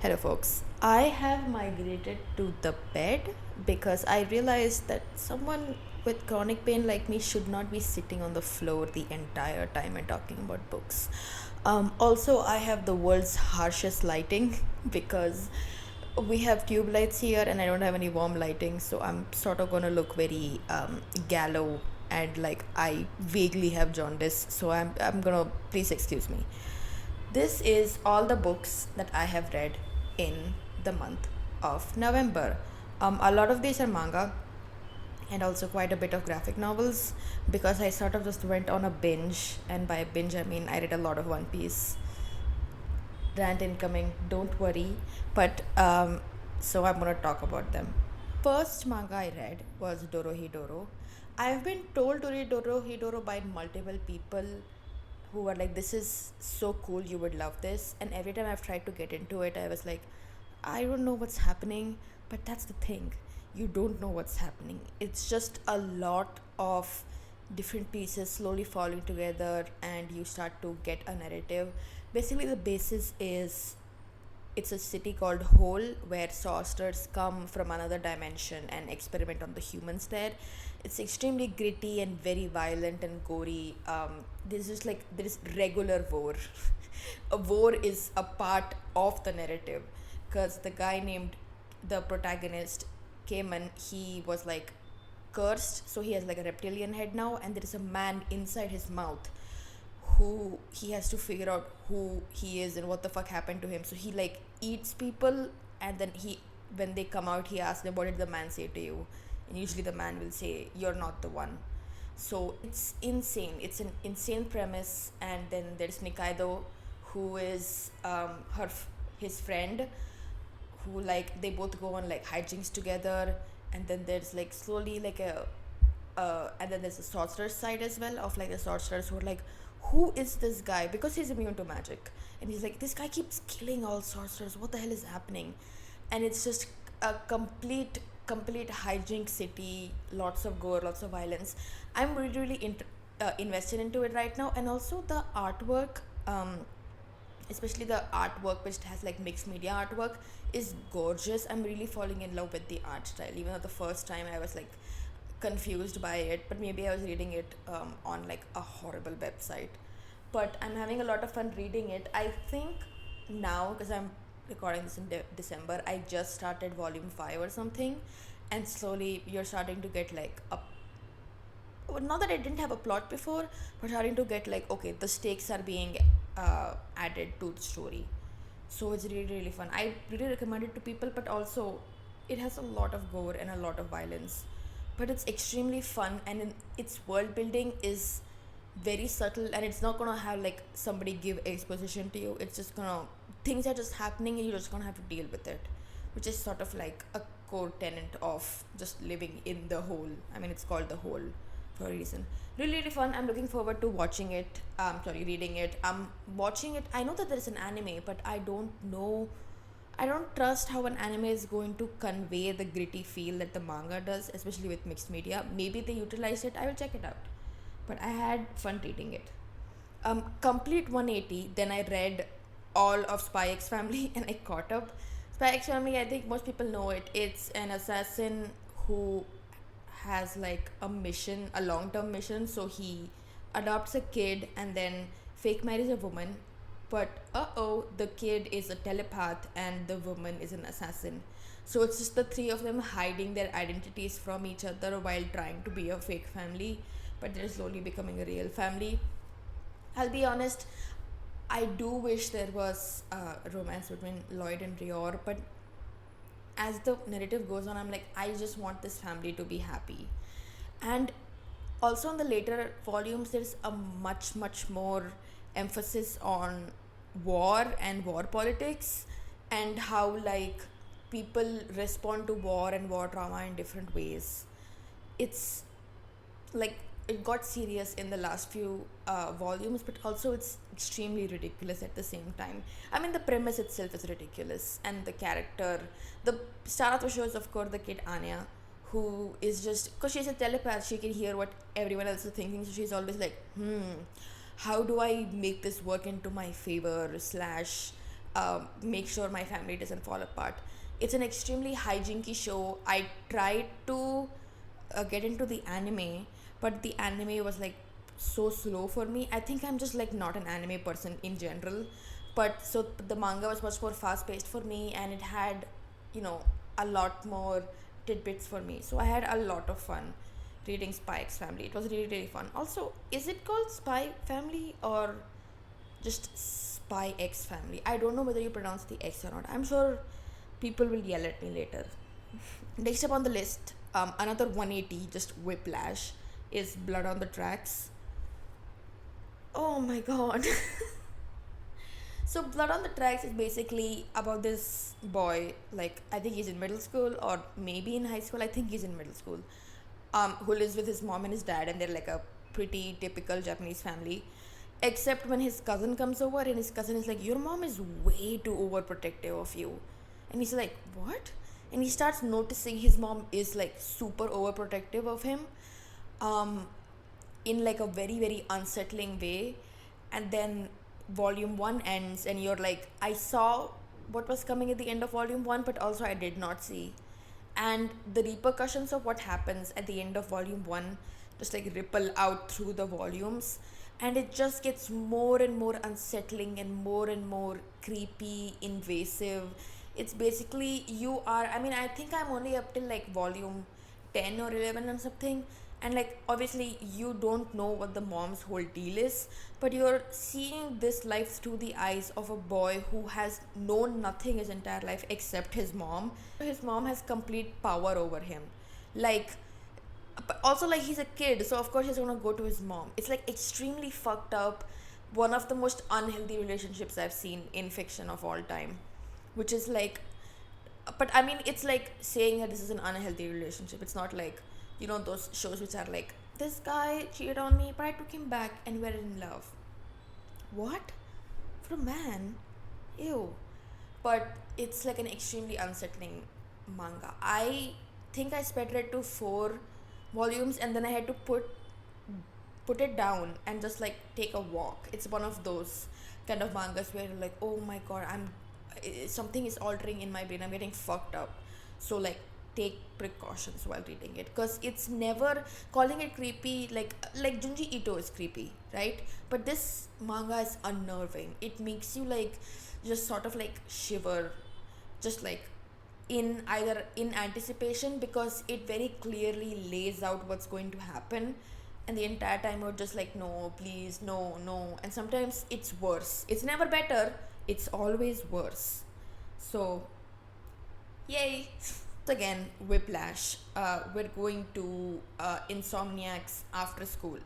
Hello, folks. I have migrated to the bed because I realized that someone with chronic pain like me should not be sitting on the floor the entire time and talking about books. Also, I have the world's harshest lighting because we have tube lights here and I don't have any warm lighting, so I'm sort of gonna look very gallow and like I vaguely have jaundice, so I'm gonna please excuse me. This is all the books that I have read in the month of November. A lot of these are manga and also quite a bit of graphic novels because I sort of just went on a binge, and by binge I mean I read a lot of One Piece. Rant incoming, don't worry. But so I'm gonna talk about them. First manga I read was Dorohehoro. I've been told to read Dorohehoro by multiple people who were like, "This is so cool, you would love this." And every time I've tried to get into it, I was like, "I don't know what's happening." But that's the thing, you don't know what's happening. It's just a lot of different pieces slowly falling together, and you start to get a narrative. Basically, the basis is it's a city called Hole where sorcerers come from another dimension and experiment on the humans there. It's extremely gritty and very violent and gory. This is like there is regular war. A war is a part of the narrative because the guy named the protagonist Cayman, he was like cursed, so he has like a reptilian head now, and there is a man inside his mouth who he has to figure out who he is and what the fuck happened to him. So he like eats people, and then he when they come out he asks them, what did the man say to you? And usually the man will say, you're not the one. So it's insane. It's an insane premise. And then there's Nikaido, who is his friend, who like they both go on like hijinks together. And then there's like slowly like a and then there's a sorcerer's side as well, of like the sorcerers who are like, who is this guy? Because he's immune to magic, and he's like, this guy keeps killing all sorcerers. What the hell is happening? And it's just a complete hijink city. Lots of gore, lots of violence. I'm really invested into it right now, and also the artwork. Especially the artwork, which has like mixed media artwork, is gorgeous. I'm really falling in love with the art style, even though the first time I was like confused by it, but maybe I was reading it on like a horrible website. But I'm having a lot of fun reading it. I think now, because I'm recording this in December, I just started volume 5 or something, and slowly you're starting to get like a, not that I didn't have a plot before, but starting to get like, okay, the stakes are being added to the story. So it's really really fun. I really recommend it to people, but also it has a lot of gore and a lot of violence, but it's extremely fun, and its world building is very subtle, and it's not gonna have like somebody give exposition to you. It's just gonna, things are just happening and you're just gonna have to deal with it, which is sort of like a core tenet of just living in the whole. I mean, it's called the whole for a reason. Really really fun. I'm looking forward to watching it. Sorry, reading it. I'm watching it. I know that there's an anime, but I don't know, I don't trust how an anime is going to convey the gritty feel that the manga does, especially with mixed media. Maybe they utilize it. I will check it out. But I had fun reading it. Complete 180. Then I read all of Spy X Family and I caught up. Spy X Family, I think most people know it. It's an assassin who has like a mission, a long term mission. So he adopts a kid and then fake marries a woman. But the kid is a telepath and the woman is an assassin. So it's just the three of them hiding their identities from each other while trying to be a fake family, but they're slowly becoming a real family. I'll be honest, I do wish there was a romance between Lloyd and Rior, but as the narrative goes on, I'm like, I just want this family to be happy. And also in the later volumes, there's a much more emphasis on war and war politics, and how like people respond to war and war trauma in different ways. It's like it got serious in the last few volumes, but also it's extremely ridiculous at the same time. I mean, the premise itself is ridiculous, and the character, the star of the show is of course the kid Anya, who is just, because she's a telepath, she can hear what everyone else is thinking, so she's always like, how do I make this work into my favor slash make sure my family doesn't fall apart. It's an extremely hijinky show. I tried to get into the anime, but the anime was like so slow for me. I think I'm just like not an anime person in general, but so the manga was much more fast paced for me, and it had, you know, a lot more tidbits for me. So I had a lot of fun reading Spy X Family. It was really really fun. Also, is it called Spy Family or just Spy X Family? I don't know whether you pronounce the X or not. I'm sure people will yell at me later. Next up on the list, another 180, just whiplash, is Blood on the Tracks. Oh my god. So, Blood on the Tracks is basically about this boy, like, I think he's in middle school or maybe in high school. I think he's in middle school, who lives with his mom and his dad, and they're like a pretty typical Japanese family. Except when his cousin comes over, and his cousin is like, "Your mom is way too overprotective of you." And he's like, "What?" And he starts noticing his mom is like super overprotective of him, um, in like a very, very unsettling way. And then volume one ends, and you're like, I saw what was coming at the end of volume one, but also I did not see. And the repercussions of what happens at the end of volume one just like ripple out through the volumes, and it just gets more and more unsettling and more creepy, invasive. It's basically, you are, I mean, I think I'm only up till like volume 10 or 11 or something, and like obviously you don't know what the mom's whole deal is, but you're seeing this life through the eyes of a boy who has known nothing his entire life except his mom. His mom has complete power over him, like, but also like he's a kid, so of course he's gonna go to his mom. It's like extremely fucked up, one of the most unhealthy relationships I've seen in fiction of all time, which is like, but I mean, it's like saying that this is an unhealthy relationship. It's not like, you know, those shows which are like, this guy cheated on me but I took him back and we're in love. What? For a man? Ew. But it's like an extremely unsettling manga. I think I sped read to 4 volumes, and then I had to put it down and just like take a walk. It's one of those kind of mangas where you're like, oh my god, something is altering in my brain, I'm getting fucked up. So like, take precautions while reading it, because it's never calling it creepy, like Junji Ito is creepy, right? But this manga is unnerving. It makes you like just sort of like shiver, just like in either in anticipation, because it very clearly lays out what's going to happen, and the entire time you're just like, no, please, no, no. And sometimes it's worse. It's never better, it's always worse. So yay. Again, whiplash. We're going to Insomniacs After School.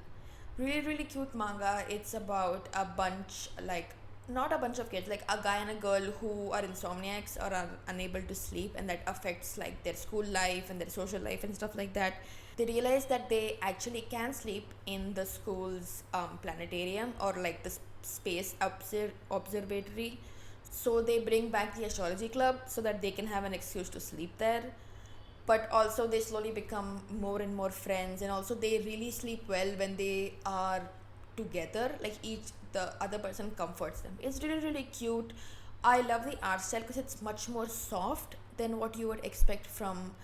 Really really cute manga. It's about a bunch, like, not a bunch of kids, like a guy and a girl who are insomniacs or are unable to sleep, and that affects like their school life and their social life and stuff like that. They realize that they actually can sleep in the school's planetarium, or like the space observatory. So they bring back the astrology club so that they can have an excuse to sleep there. But also they slowly become more and more friends, and also they really sleep well when they are together, like the other person comforts them. It's really really cute. I love the art style because it's much more soft than what you would expect from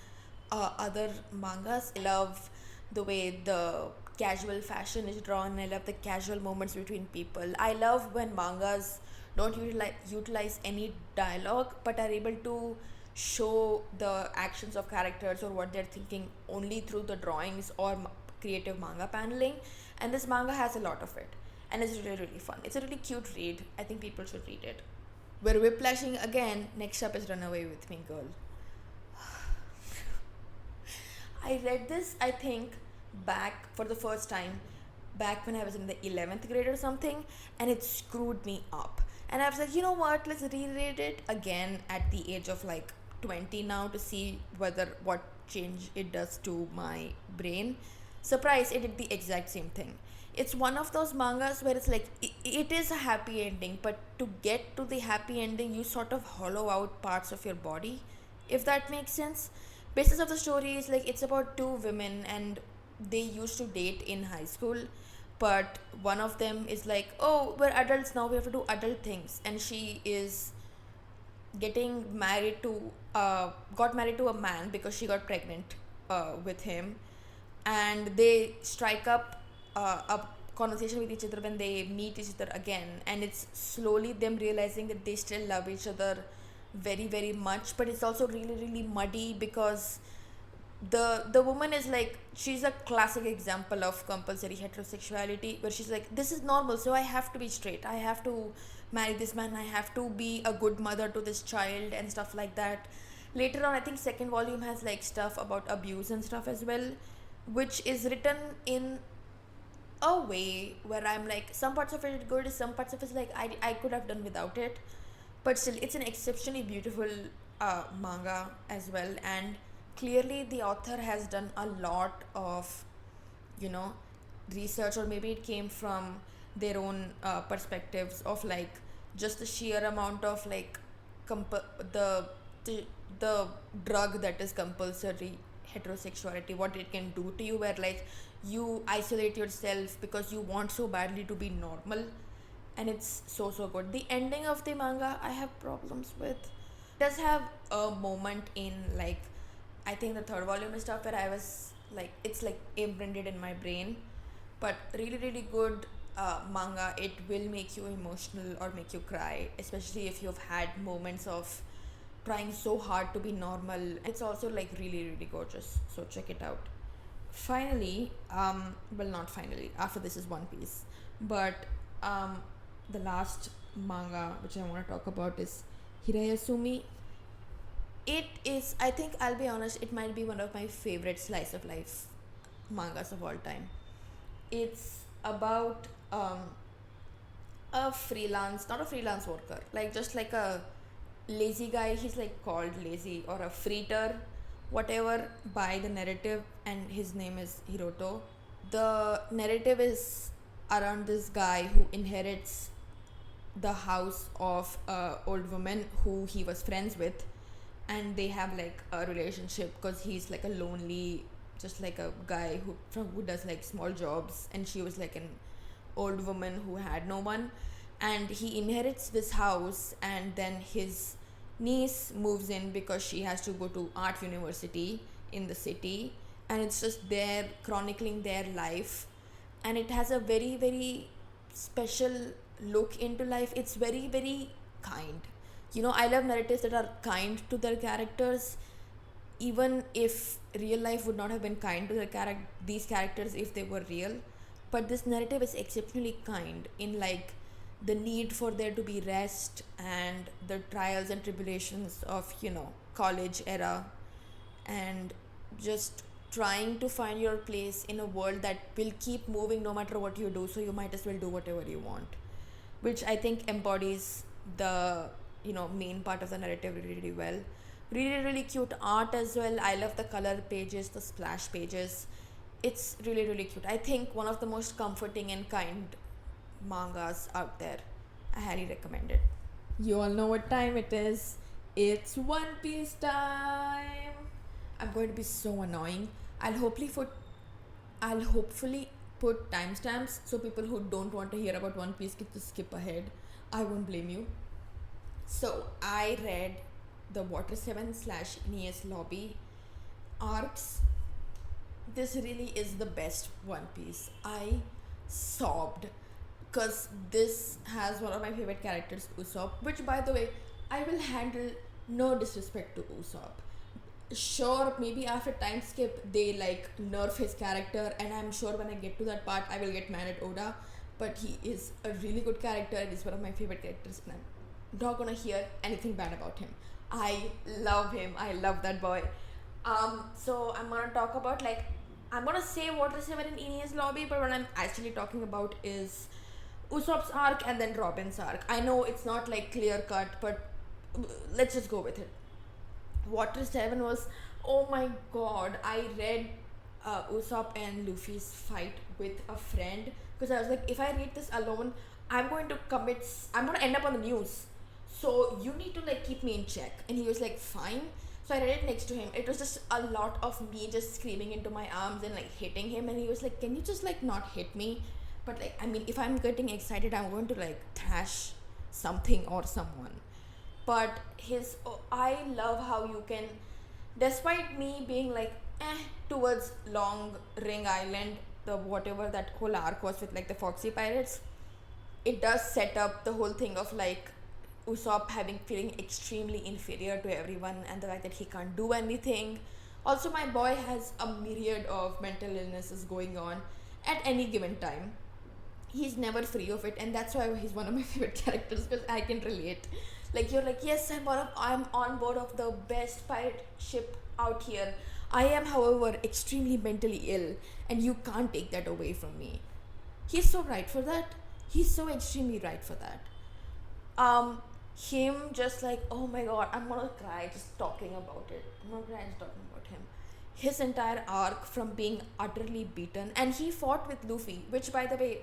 other mangas. I love the way the casual fashion is drawn. I love the casual moments between people. I love when mangas don't utilize any dialogue but are able to show the actions of characters or what they're thinking only through the drawings or creative manga paneling. And this manga has a lot of it, and it's really really fun. It's a really cute read. I think people should read it. We're whiplashing again. Next up is Run Away With Me, Girl. I read this, I think, back for the first time back when I was in the 11th grade or something, and it screwed me up. And I was like, you know what, let's reread it again at the age of like 20 now to see what change it does to my brain. Surprise, it did the exact same thing. It's one of those mangas where it's like, it is a happy ending, but to get to the happy ending, you sort of hollow out parts of your body, if that makes sense. Basis of the story is like, it's about 2 women, and they used to date in high school, but one of them is like, oh, we're adults now, we have to do adult things, and she is getting married to got married to a man because she got pregnant with him, and they strike up a conversation with each other when they meet each other again, and it's slowly them realizing that they still love each other very very much, but it's also really really muddy because the woman is like, she's a classic example of compulsory heterosexuality, where she's like, this is normal, so I have to be straight, I have to marry this man, I have to be a good mother to this child and stuff like that. Later on, I think second volume has like stuff about abuse and stuff as well, which is written in a way where I'm like, some parts of it is good, some parts of it is like I could have done without it, but still it's an exceptionally beautiful manga as well. And clearly the author has done a lot of, you know, research, or maybe it came from their own perspectives of like just the sheer amount of like the, the drug that is compulsory heterosexuality, what it can do to you, where like you isolate yourself because you want so badly to be normal. And it's so so good. The ending of the manga I have problems with. It does have a moment in like, I think the third volume and stuff, where I was like, it's like imprinted in my brain. But really really good manga. It will make you emotional or make you cry, especially if you've had moments of trying so hard to be normal. It's also like really really gorgeous, so check it out. Finally, well, not finally, after this is One Piece, but the last manga which I want to talk about is Hirayasumi. It is, I think, I'll be honest, it might be one of my favorite slice of life mangas of all time. It's about a freelance, not a freelance worker, like just like a lazy guy. He's like called lazy or a freeter, whatever, by the narrative, and his name is Hiroto. The narrative is around this guy who inherits the house of a old woman who he was friends with, and they have like a relationship because he's like a lonely, just like a guy who does like small jobs, and she was like an old woman who had no one, and he inherits this house, and then his niece moves in because she has to go to art university in the city, and it's just there chronicling their life, and it has a very very special look into life. It's very very kind. You know, I love narratives that are kind to their characters, even if real life would not have been kind to these characters if they were real. But this narrative is exceptionally kind in like the need for there to be rest and the trials and tribulations of, you know, college era, and just trying to find your place in a world that will keep moving no matter what you do, so you might as well do whatever you want, which I think embodies the, you know, main part of the narrative really really well. Really really cute art as well. I love the color pages, the splash pages. It's really really cute. I think one of the most comforting and kind mangas out there. I highly recommend it. You all know what time it is. It's One Piece time. I'm going to be so annoying. I'll hopefully put timestamps so people who don't want to hear about One Piece get to skip ahead. I won't blame you. So I read the Water 7 / Enies Lobby arcs. This really is the best One Piece. I sobbed because this has one of my favorite characters, Usopp, which by the way, I will handle no disrespect to Usopp. Sure, maybe after time skip they like nerf his character, and I'm sure when I get to that part I will get mad at Oda, but he is a really good character and he's one of my favorite characters, and I'm not gonna hear anything bad about him. I love him. I love that boy. So I'm gonna talk about like, I'm gonna say Water 7 in Enies Lobby, but what I'm actually talking about is Usopp's arc and then Robin's arc. I know it's not like clear cut, but let's just go with it. Water 7 was, oh my god, I read Usopp and Luffy's fight with a friend because I was like, if I read this alone, I'm going to end up on the news. So you need to like keep me in check. And he was like, fine. So I read it next to him. It was just a lot of me just screaming into my arms and like hitting him. And he was like, can you just like not hit me? But like, I mean, if I'm getting excited, I'm going to like thrash something or someone. But I love how you can, despite me being like towards Long Ring Island, the whatever that whole arc was with like the Foxy Pirates, it does set up the whole thing of like Usopp feeling extremely inferior to everyone, and the fact that he can't do anything. Also, my boy has a myriad of mental illnesses going on at any given time. He's never free of it, and that's why he's one of my favorite characters, because I can relate. Like, you're like, yes, I'm on board of the best pirate ship out here. I am, however, extremely mentally ill, and you can't take that away from me. He's so right for that. He's so extremely right for that. Him just like, oh my god, I'm gonna cry just talking about it. I'm gonna cry just talking about him. His entire arc from being utterly beaten, and he fought with Luffy, which, by the way,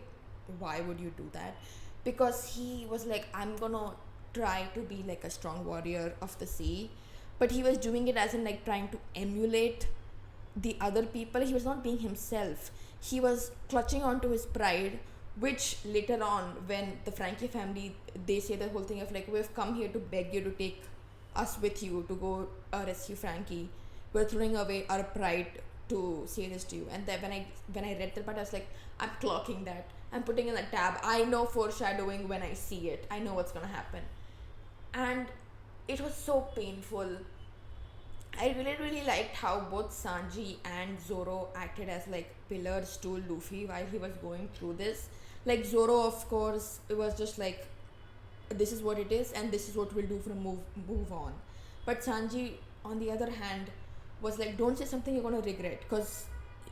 why would you do that? Because he was like, I'm gonna try to be like a strong warrior of the sea, but he was doing it as in like trying to emulate the other people. He was not being himself. He was clutching onto his pride, which later on, when the Frankie family, they say the whole thing of like, we've come here to beg you to take us with you to go rescue Frankie. We're throwing away our pride to say this to you. And then when I read that part, I was like, I'm clocking that. I'm putting in a tab. I know foreshadowing when I see it. I know what's gonna happen. And it was so painful. I really liked how both Sanji and Zoro acted as like pillars to Luffy while he was going through this. Like, Zoro, of course, it was just like, this is what it is and this is what we'll do from move on. But Sanji, on the other hand, was like, don't say something you're gonna regret, because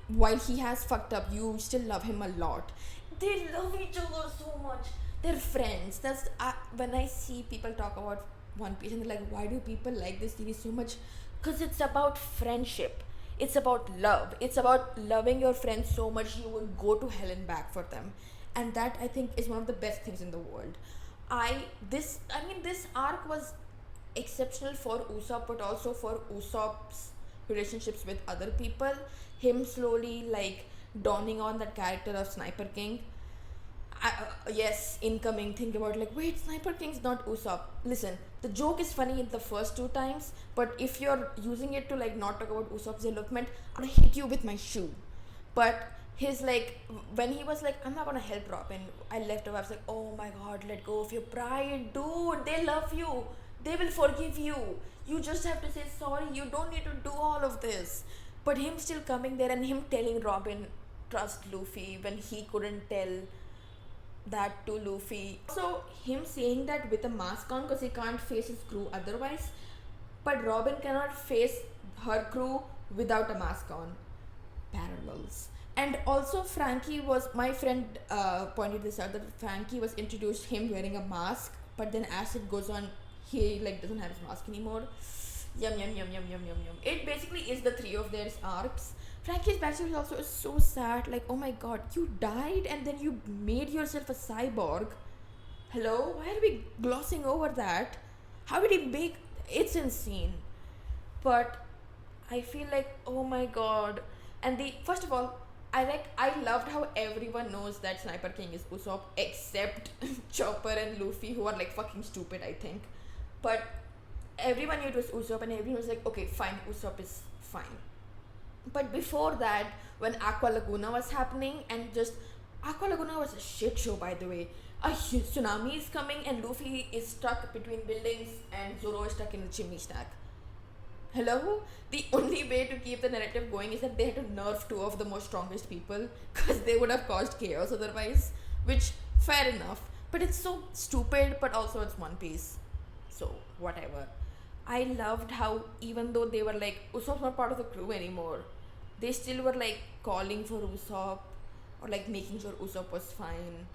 while he has fucked up, you still love him a lot. They love each other so much. They're friends. That's when I see people talk about One Piece and they're like, why do people like this series so much? Because it's about friendship. It's about love. It's about loving your friends so much you will go to hell and back for them. And that, I think, is one of the best things in the world. This arc was exceptional for Usopp, but also for Usopp's relationships with other people. Him slowly like dawning on that character of Sniper King. Yes, incoming, think about like, wait, Sniper King's not Usopp. Listen, the joke is funny in the first 2 times, but if you're using it to like not talk about Usopp's development, I'm gonna hit you with my shoe. But his like, when he was like, I'm not gonna help Robin, I left off. I was like, oh my god, let go of your pride, dude. They love you. They will forgive you. You just have to say sorry. You don't need to do all of this. But him still coming there and him telling Robin, trust Luffy, when he couldn't tell that to Luffy. So him saying that with a mask on because he can't face his crew otherwise, but Robin cannot face her crew without a mask on. Parallels. And also Frankie was, my friend pointed this out, that Frankie was introduced him wearing a mask, but then as it goes on, he like doesn't have his mask anymore. Yum yum yum yum yum yum yum. It basically is the three of their arcs. Frankie's backstory also is so sad. Like, oh my god, you died and then you made yourself a cyborg. Hello? Why are we glossing over that? How did he make... It's insane. But I feel like, oh my god. And first of all, I loved how everyone knows that Sniper King is Usopp except Chopper and Luffy, who are like fucking stupid, I think. But everyone knew it was Usopp and everyone was like, okay, fine, Usopp is fine. But before that, when Aqua Laguna was happening, and just Aqua Laguna was a shit show, by the way. A tsunami is coming and Luffy is stuck between buildings and Zoro is stuck in the chimney stack. Hello? The only way to keep the narrative going is that they had to nerf 2 of the most strongest people, because they would have caused chaos otherwise, which, fair enough. But it's so stupid, but also it's One Piece. So, whatever. I loved how, even though they were like, Usopp's not part of the crew anymore, they still were like calling for Usopp, or like making sure Usopp was fine.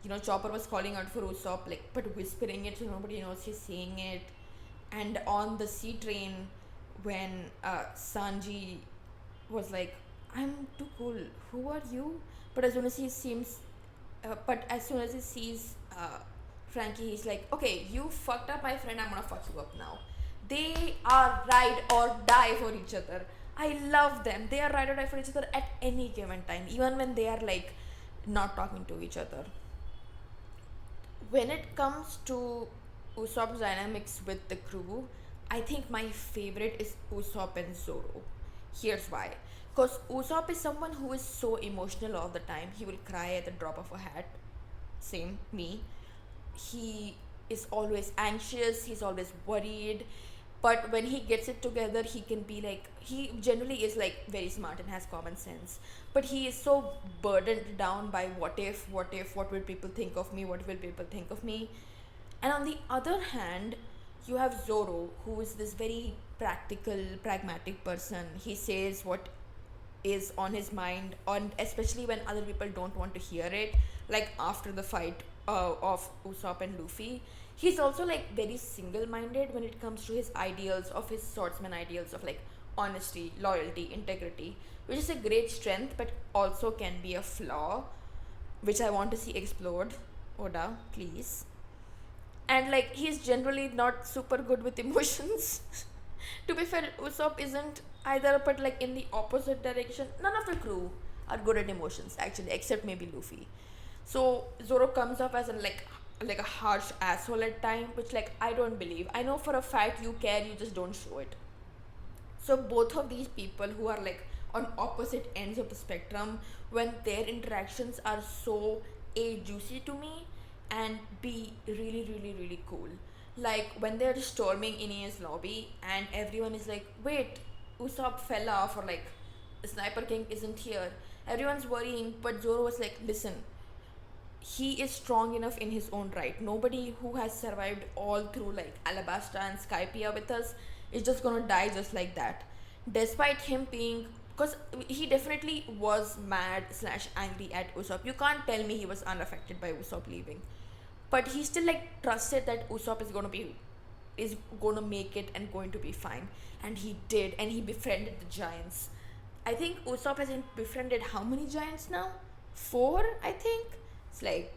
You know, Chopper was calling out for Usopp, like, but whispering it so nobody knows he's saying it. And on the sea train, when Sanji was like, I'm too cool, who are you? But as soon as he sees Frankie, he's like, okay, you fucked up my friend, I'm gonna fuck you up now. They are ride or die for each other. I love them. They are ride or die for each other at any given time, even when they are like not talking to each other. When it comes to Usopp's dynamics with the crew, I think my favorite is Usopp and Zoro. Here's why. Because Usopp is someone who is so emotional all the time. He will cry at the drop of a hat. Same, me. He is always anxious, he's always worried. But when he gets it together, he can be like, he generally is like very smart and has common sense. But he is so burdened down by what will people think of me, what will people think of me. And on the other hand, you have Zoro, who is this very practical, pragmatic person. He says what is on his mind, on especially when other people don't want to hear it. Like after the fight of Usopp and Luffy, he's also like very single-minded when it comes to his ideals, of his swordsman ideals of like honesty, loyalty, integrity, which is a great strength, but also can be a flaw, which I want to see explored. Oda, please. And like he's generally not super good with emotions. To be fair, Usopp isn't either, but like in the opposite direction. None of the crew are good at emotions actually, except maybe Luffy. So Zoro comes off as like a harsh asshole at time, which like I don't believe. I know for a fact you care, you just don't show it. So both of these people who are like on opposite ends of the spectrum, when their interactions are so juicy to me and b really really really cool. Like when they're storming Enies lobby and everyone is like, wait, Usopp fell off, or like the Sniper King isn't here. Everyone's worrying, but Zoro was like, listen, he is strong enough in his own right. Nobody who has survived all through like Alabasta and Skypiea with us is just gonna die just like that. Despite him being, because he definitely was mad slash angry at Usopp. You can't tell me he was unaffected by Usopp leaving. But he still like trusted that Usopp is gonna make it and going to be fine. And he did, and he befriended the giants. I think Usopp has befriended how many giants now? 4, I think. It's like,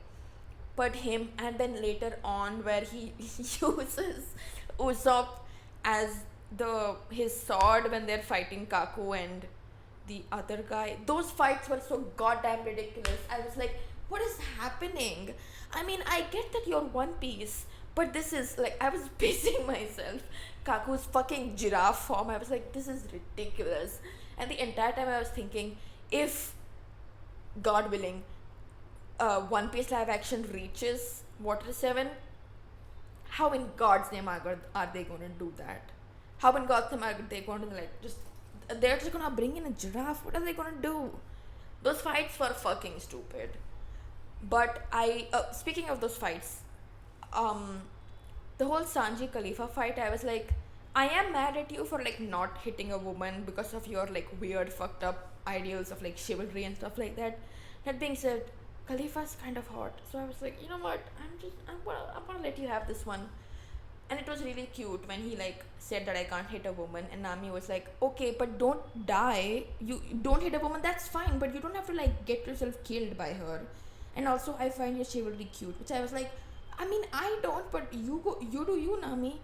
but him, and then later on where he uses Usopp as his sword when they're fighting Kaku and the other guy. Those fights were so goddamn ridiculous. I was like, what is happening? I mean, I get that you're One Piece, but this is like, I was pissing myself. Kaku's fucking giraffe form, I was like, this is ridiculous. And the entire time I was thinking, if God willing, One Piece live action reaches Water 7, how in God's name are they going to do that? How in God's name are they going to like they're just going to bring in a giraffe? What are they going to do? Those fights were fucking stupid. But speaking of those fights, the whole Sanji Khalifa fight, I was like, I am mad at you for like not hitting a woman because of your like weird fucked up ideals of like chivalry and stuff like that. That being said, Khalifa's kind of hot, so I was like, you know what, I'm gonna let you have this one. And it was really cute when he like said that I can't hit a woman, and Nami was like, okay, but don't die. You don't hit a woman, that's fine, but you don't have to like get yourself killed by her. And also I find your chivalry cute, which I was like, I mean, I don't, but you do you, Nami.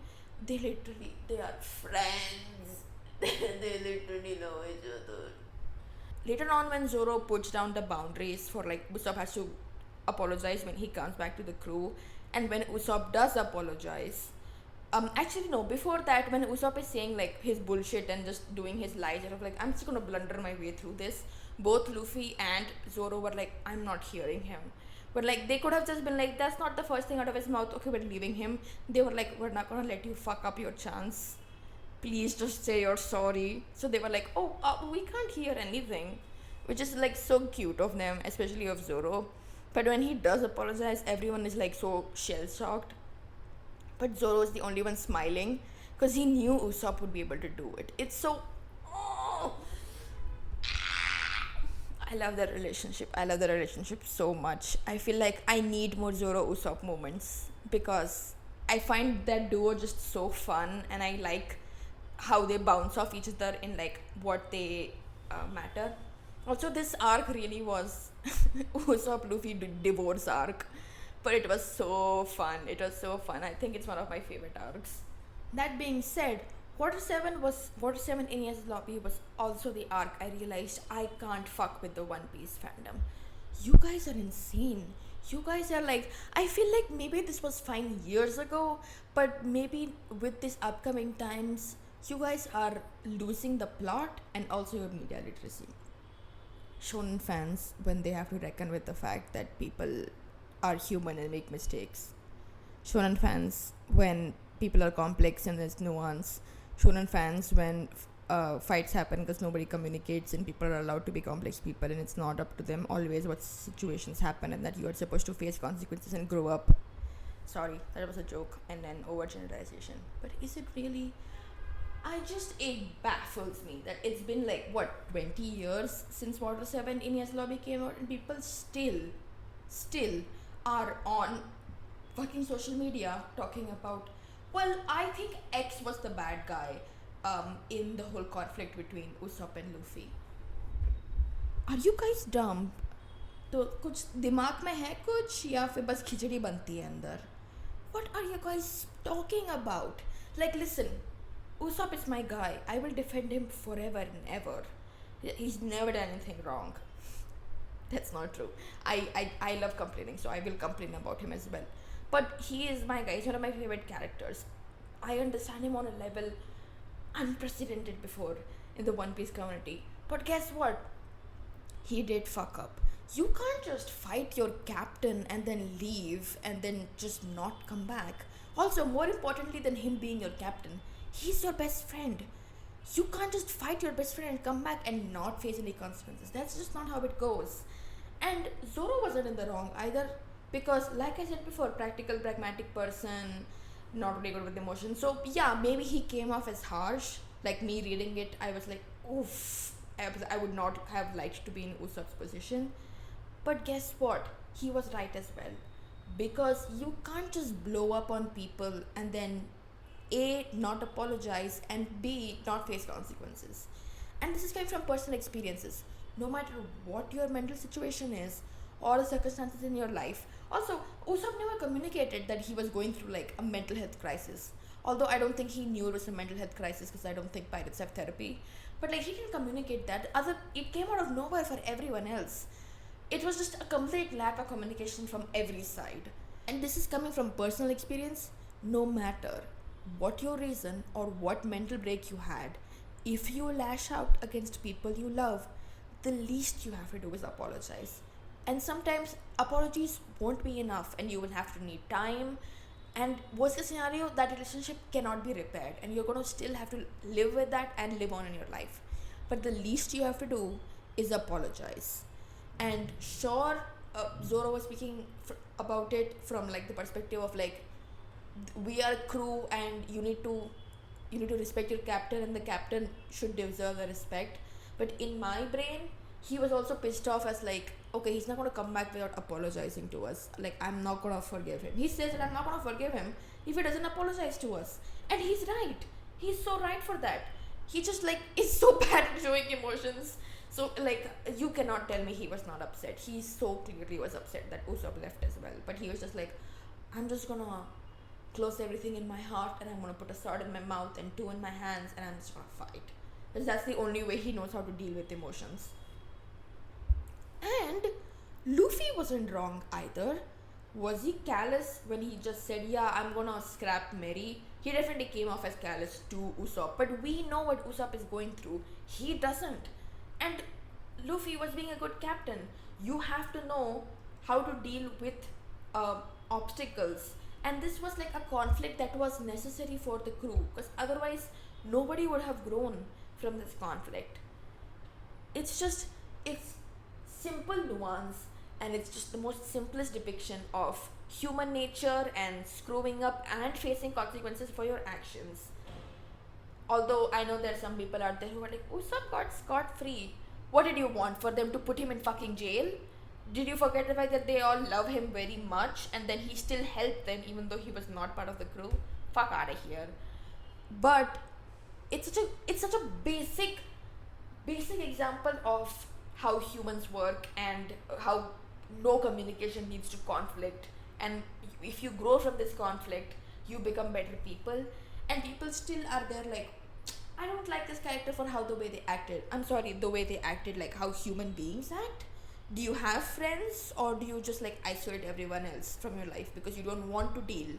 They are friends. They literally know each other. Later on, when Zoro puts down the boundaries for like Usopp has to apologize when he comes back to the crew, and when Usopp does apologize, actually no, before that, when Usopp is saying like his bullshit and just doing his lies, and of like, I'm just gonna blunder my way through this, both Luffy and Zoro were like, I'm not hearing him. But like they could have just been like, that's not the first thing out of his mouth, okay, we're leaving him. They were like, we're not gonna let you fuck up your chance, please just say you're sorry. So they were like, oh, we can't hear anything, which is like so cute of them, especially of Zoro. But when he does apologize, everyone is like so shell shocked, but Zoro is the only one smiling because he knew Usopp would be able to do it. It's so, oh, I love that relationship so much. I feel like I need more Zoro Usopp moments because I find that duo just so fun, and I like how they bounce off each other in like what they matter. Also, this arc really was Usopp Luffy divorce arc, but it was so fun. I think it's one of my favorite arcs. That being said, Water 7 Enies Lobby was also the arc I realized I can't fuck with the One Piece fandom. You guys are insane. You guys are like, I feel like maybe this was fine years ago, but maybe with these upcoming times, you guys are losing the plot and also your media literacy. Shonen fans, when they have to reckon with the fact that people are human and make mistakes. Shonen fans, when people are complex and there's nuance. Shonen fans, when fights happen because nobody communicates and people are allowed to be complex people and it's not up to them always what situations happen and that you are supposed to face consequences and grow up. Sorry, that was a joke and an overgeneralization. But is it really? It baffles me that it's been like, what, 20 years since Water 7 Enies Lobby came out and people still are on fucking social media talking about, well, I think X was the bad guy in the whole conflict between Usopp and Luffy. Are you guys dumb? तो कुछ दिमाग में है कुछ या फिर बस खिचड़ी बनती है अंदर? What are you guys talking about? Like, listen, Usopp is my guy. I will defend him forever and ever. He's never done anything wrong. That's not true. I love complaining, so I will complain about him as well. But he is my guy. He's one of my favorite characters. I understand him on a level unprecedented before in the One Piece community. But guess what? He did fuck up. You can't just fight your captain and then leave and then just not come back. Also, more importantly than him being your captain, he's your best friend. You can't just fight your best friend and come back and not face any consequences. That's just not how it goes. And Zoro wasn't in the wrong either, because like I said before, practical, pragmatic person, not really good with emotions. So yeah, maybe he came off as harsh. Like me reading it, I was like, oof. I would not have liked to be in Usopp's position. But guess what? He was right as well. Because you can't just blow up on people and then A, not apologize, and B, not face consequences. And this is coming from personal experiences. No matter what your mental situation is or the circumstances in your life. Also, Usopp never communicated that he was going through like a mental health crisis. Although I don't think he knew it was a mental health crisis because I don't think pirates have therapy. But like he didn't communicate that. It came out of nowhere for everyone else. It was just a complete lack of communication from every side. And this is coming from personal experience. No matter what your reason or what mental break you had, if you lash out against people you love, the least you have to do is apologize. And sometimes apologies won't be enough and you will have to need time. And worst case scenario, that relationship cannot be repaired and you're going to still have to live with that and live on in your life. But the least you have to do is apologize. And sure, Zoro was speaking about it from like the perspective of like, we are a crew and you need to respect your captain and the captain should deserve the respect. But in my brain, he was also pissed off as like, okay, he's not going to come back without apologizing to us. Like, I'm not going to forgive him. He says that I'm not going to forgive him if he doesn't apologize to us. And he's right. He's so right for that. He just like is so bad at showing emotions. So like, you cannot tell me he was not upset. He so clearly was upset that Usopp left as well. But he was just like, I'm just going to close everything in my heart and I'm going to put a sword in my mouth and two in my hands and I'm just going to fight. Because that's the only way he knows how to deal with emotions. And Luffy wasn't wrong either. Was he callous when he just said, yeah, I'm gonna scrap Mary? He definitely came off as callous to Usopp. But we know what Usopp is going through. He doesn't. And Luffy was being a good captain. You have to know how to deal with obstacles. And this was like a conflict that was necessary for the crew. Because otherwise, nobody would have grown from this conflict. It's simple nuance and it's just the most simplest depiction of human nature and screwing up and facing consequences for your actions. Although I know there are some people out there who are like, Usopp got scot-free. What did you want? For them to put him in fucking jail? Did you forget the fact that they all love him very much and then he still helped them even though he was not part of the crew? Fuck out of here. But it's such a basic example of how humans work and how no communication leads to conflict, and if you grow from this conflict you become better people, and people still are there like, I don't like this character for the way they acted. I'm sorry, the way they acted, like how human beings act. Do you have friends, or do you just like isolate everyone else from your life because you don't want to deal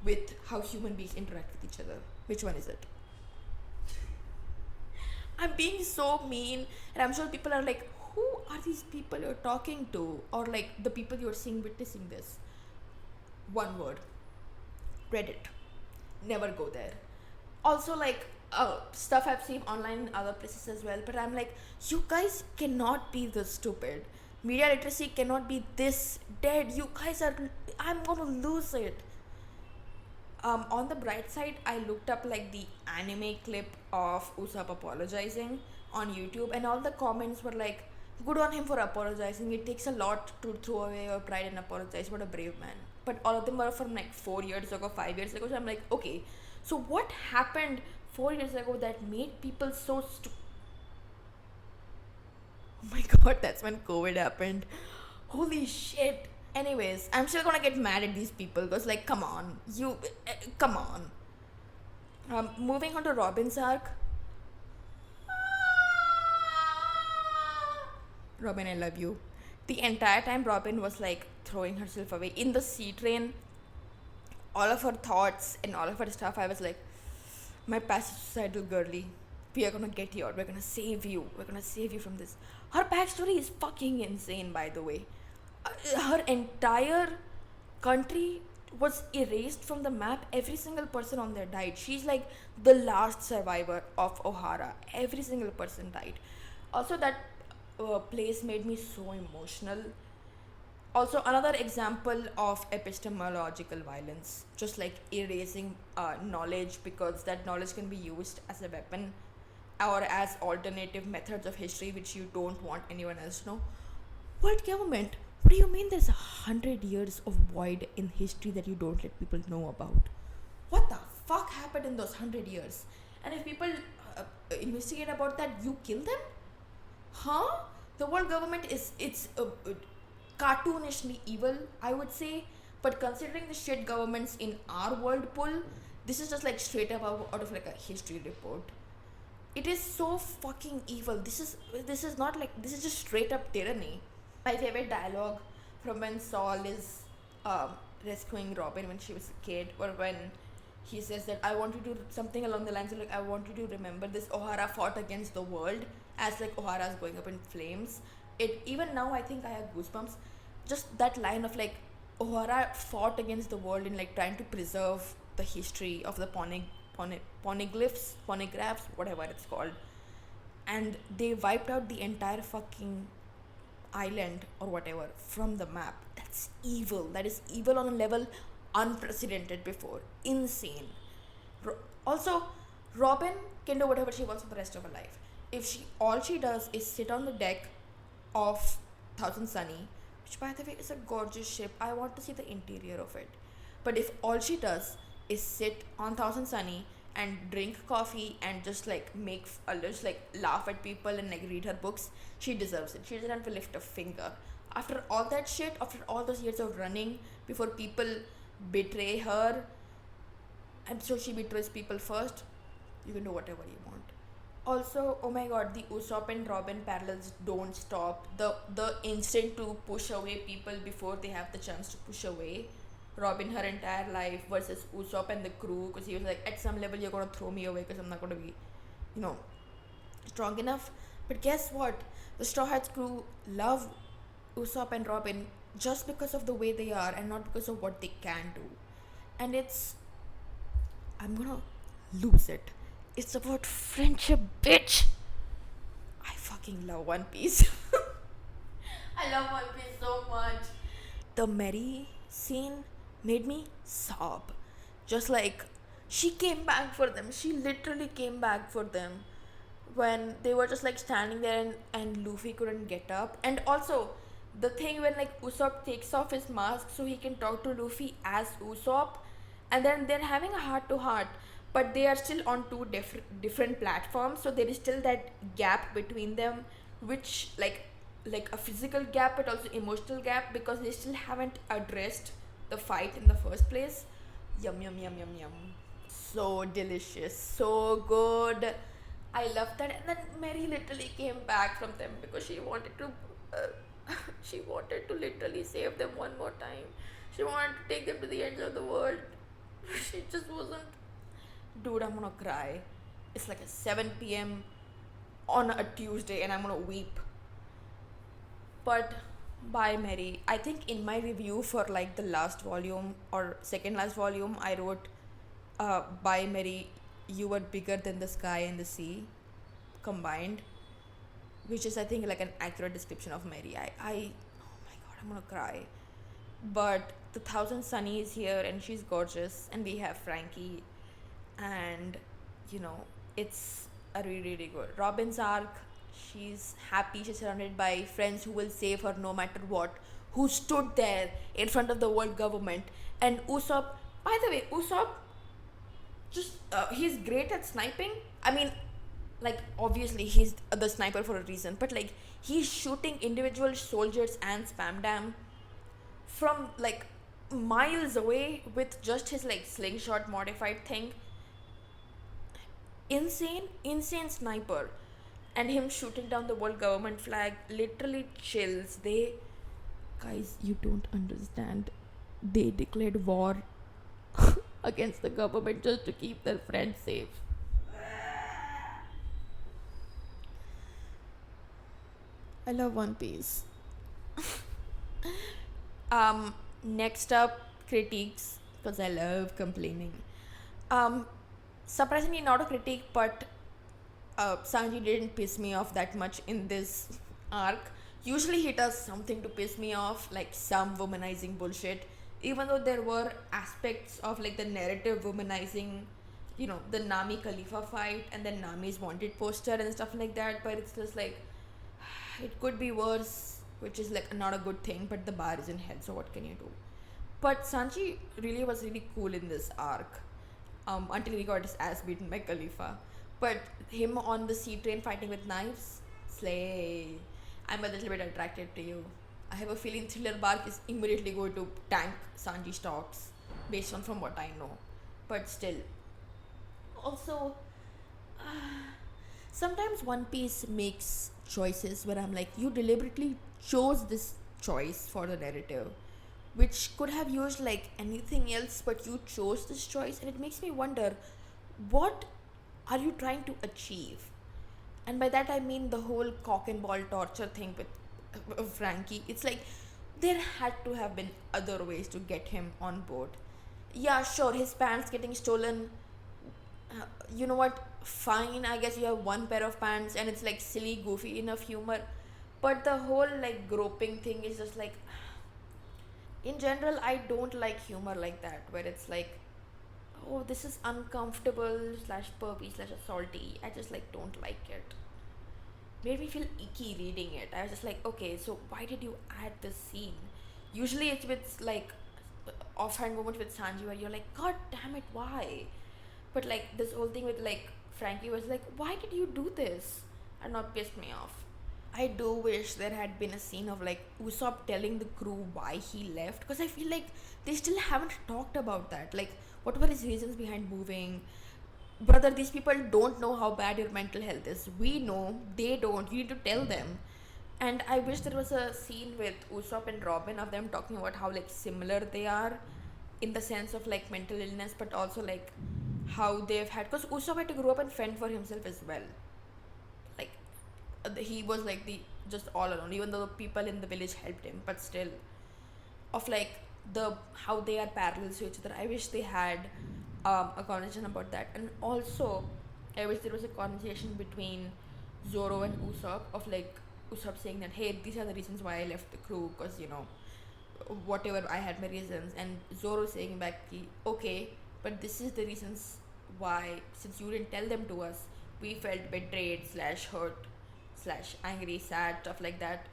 with how human beings interact with each other? Which one is it? I'm being so mean, and I'm sure people are like, who are these people you're talking to? Or like the people you're seeing witnessing this. One word: Reddit. Never go there. Also, like, stuff I've seen online in other places as well, but I'm like, you guys cannot be this stupid. Media literacy cannot be this dead. You guys are. I'm gonna lose it. On the bright side, I looked up like the anime clip of Usopp apologizing on YouTube, and all the comments were like, "Good on him for apologizing. It takes a lot to throw away your pride and apologize. What a brave man." But all of them were from like 4 years ago, 5 years ago. So I'm like, okay, so what happened 4 years ago that made people so Oh my god, that's when COVID happened. Holy shit. Anyways, I'm still gonna get mad at these people because, like, come on. Come on. Moving on to Robin's arc. Robin, I love you. The entire time Robin was like throwing herself away in the sea train, all of her thoughts and all of her stuff, I was like, my passive suicidal girly, we are gonna get you out. We're gonna save you. We're gonna save you from this. Her backstory is fucking insane, by the way. Her entire country was erased from the map. Every single person on there died. She's like the last survivor of O'Hara. Every single person died. Also, that place made me so emotional. Also, another example of epistemological violence, just like erasing knowledge because that knowledge can be used as a weapon or as alternative methods of history which you don't want anyone else to know. What government? What do you mean there's 100 years of void in history that you don't let people know about? What the fuck happened in those 100 years? And if people investigate about that, you kill them? Huh? The world government it's cartoonishly evil, I would say. But considering the shit governments in our world pull, this is just like straight up out of like a history report. It is so fucking evil. This is not like, this is just straight up tyranny. My favorite dialogue from when Saul is rescuing Robin when she was a kid, or when he says that I want you to something along the lines of like, I want you to remember this O'Hara fought against the world, as like O'Hara is going up in flames. It even now I think I have goosebumps. Just that line of like, O'Hara fought against the world in like trying to preserve the history of the ponygraphs, whatever it's called, and they wiped out the entire fucking island or whatever from the map. That's evil. That is evil on a level unprecedented before. Insane. Also, Robin can do whatever she wants for the rest of her life. If all she does is sit on the deck of Thousand Sunny, which by the way is a gorgeous ship. I want to see the interior of it. But if all she does is sit on Thousand Sunny and drink coffee and just like just like laugh at people and like read her books, she deserves it. She doesn't have to lift a finger. After all that shit, after all those years of running, before people betray her, and so she betrays people first, you can do whatever you want. Also, oh my god, the Usopp and Robin parallels don't stop. The instinct to push away people before they have the chance to push away Robin her entire life versus Usopp and the crew, because he was like, at some level you're gonna throw me away because I'm not gonna be, strong enough. But guess what? The Straw Hats crew love Usopp and Robin just because of the way they are and not because of what they can do. And I'm gonna lose it. It's about friendship, bitch. I fucking love One Piece. I love One Piece so much. The Mary scene made me sob. Just like, she came back for them. She literally came back for them when they were just like standing there and Luffy couldn't get up. And also, the thing when like Usopp takes off his mask so he can talk to Luffy as Usopp, and then they're having a heart to heart, but they are still on two different platforms, so there is still that gap between them, which like a physical gap but also emotional gap, because they still haven't addressed the fight in the first place. Yum yum yum yum yum. So delicious, so good. I love that. And then Mary literally came back from them because she wanted to She wanted to literally save them one more time. She wanted to take them to the ends of the world. She just wasn't. Dude, I'm gonna cry. It's like a 7 p.m. on a Tuesday and I'm gonna weep. But by Mary, I think in my review for like the last volume or second last volume, I wrote, by Mary, you were bigger than the sky and the sea combined, which is I think like an accurate description of Mary. Oh my god, I'm gonna cry. But the Thousand Sunny is here and she's gorgeous, and we have Frankie, and you know, it's a really, really good. Robin's arc, she's happy, she's surrounded by friends who will save her no matter what, who stood there in front of the world government. And Usopp, by the way, Usopp, just he's great at sniping. I mean, like obviously he's the sniper for a reason, but like he's shooting individual soldiers and spam dam from like miles away with just his like slingshot modified thing. Insane sniper. And him shooting down the world government flag literally chills. Guys, you don't understand. They declared war against the government just to keep their friends safe. I love One Piece. Next up, critiques, because I love complaining. Surprisingly, not a critique, but Sanji didn't piss me off that much in this arc. Usually he does something to piss me off, like some womanizing bullshit. Even though there were aspects of like the narrative womanizing, you know, the Nami Khalifa fight and then Nami's wanted poster and stuff like that, but it's just like, it could be worse, which is like not a good thing, but the bar is in hell, so what can you do? But Sanji really was really cool in this arc, until he got his ass beaten by Khalifa. But him on the sea train fighting with knives, slay. I'm a little bit attracted to you. I have a feeling Thriller Bark is immediately going to tank Sanji stocks based on from what I know. But still. Also, sometimes One Piece makes choices where I'm like, you deliberately chose this choice for the narrative, which could have used like anything else, but you chose this choice, and it makes me wonder, what are you trying to achieve? And by that I mean the whole cock and ball torture thing with Frankie. It's like there had to have been other ways to get him on board. Yeah, sure, his pants getting stolen. You know what? Fine, I guess you have one pair of pants and it's like silly, goofy enough humor. But the whole like groping thing is just like. In general, I don't like humor like that, where it's like, oh, this is uncomfortable slash pervy slash assaulty. I just like don't like it. Made me feel icky reading it. I was just like, okay, so why did you add this scene? Usually it's with like offhand moments with Sanji where you're like, god damn it, why? But like this whole thing with like Frankie was like, why did you do this? And not pissed me off. I do wish there had been a scene of like Usopp telling the crew why he left, because I feel like they still haven't talked about that. Like, what were his reasons behind moving? Brother, these people don't know how bad your mental health is. We know, they don't. You need to tell them. And I wish there was a scene with Usopp and Robin of them talking about how like similar they are in the sense of like mental illness, but also like how they've had, because Usopp had to grow up and fend for himself as well. Like he was like the just all alone, even though the people in the village helped him, but still, of like the how they are parallel to each other. I wish they had a conversation about that. And also I wish there was a conversation between Zoro and Usopp of like Usopp saying that, hey, these are the reasons why I left the crew, because you know whatever, I had my reasons, and Zoro saying back, okay, but this is the reasons why, since you didn't tell them to us, we felt betrayed slash hurt slash angry, sad, stuff like that.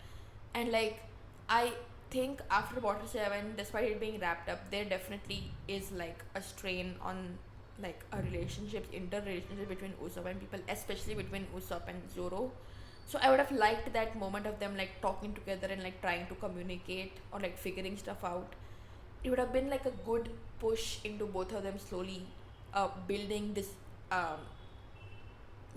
And like I think after Water 7, despite it being wrapped up, there definitely is like a strain on like a interrelationship between Usopp and people, especially between Usopp and Zoro. So I would have liked that moment of them like talking together and like trying to communicate or like figuring stuff out. It would have been like a good push into both of them slowly building this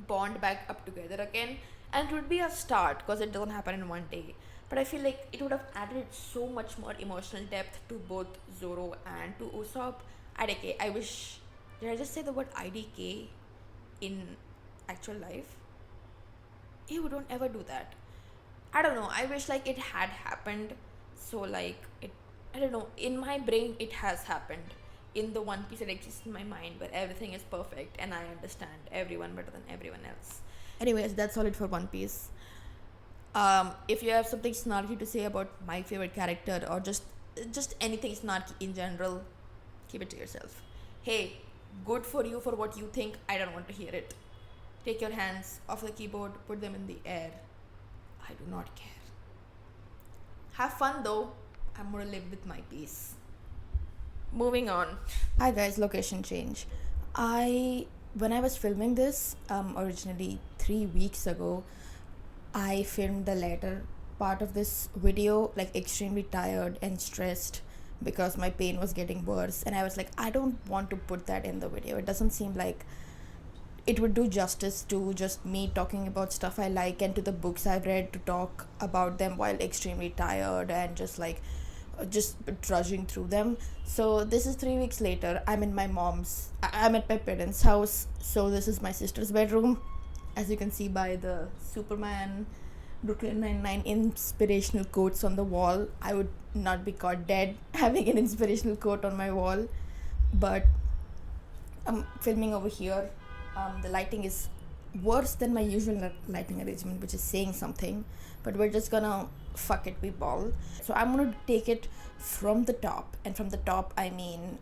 bond back up together again. And it would be a start, because it doesn't happen in one day. But I feel like it would have added so much more emotional depth to both Zoro and to Usopp. IDK. I wish. Did I just say the word IDK in actual life? Ew, don't ever do that. I don't know. I wish like it had happened. So like it. I don't know. In my brain, it has happened. In the One Piece that exists in my mind, where everything is perfect and I understand everyone better than everyone else. Anyways, that's all it for One Piece. If you have something snarky to say about my favorite character or just anything snarky in general, keep it to yourself. Hey, good for you for what you think. I don't want to hear it. Take your hands off the keyboard, put them in the air. I do not care. Have fun though. I'm gonna live with my peace. Moving on. Hi guys, location change. When I was filming this, originally 3 weeks ago, I filmed the latter part of this video like extremely tired and stressed because my pain was getting worse, and I was like, I don't want to put that in the video. It doesn't seem like it would do justice to just me talking about stuff I like and to the books I've read, to talk about them while extremely tired and just trudging through them. So this is 3 weeks later. I'm at my parents' house. So this is my sister's bedroom, as you can see by the Superman, Brooklyn Nine-Nine inspirational quotes on the wall. I would not be caught dead having an inspirational quote on my wall. But I'm filming over here. The lighting is worse than my usual lighting arrangement, which is saying something, but we're just gonna fuck it, we ball. So I'm gonna take it from the top, and from the top I mean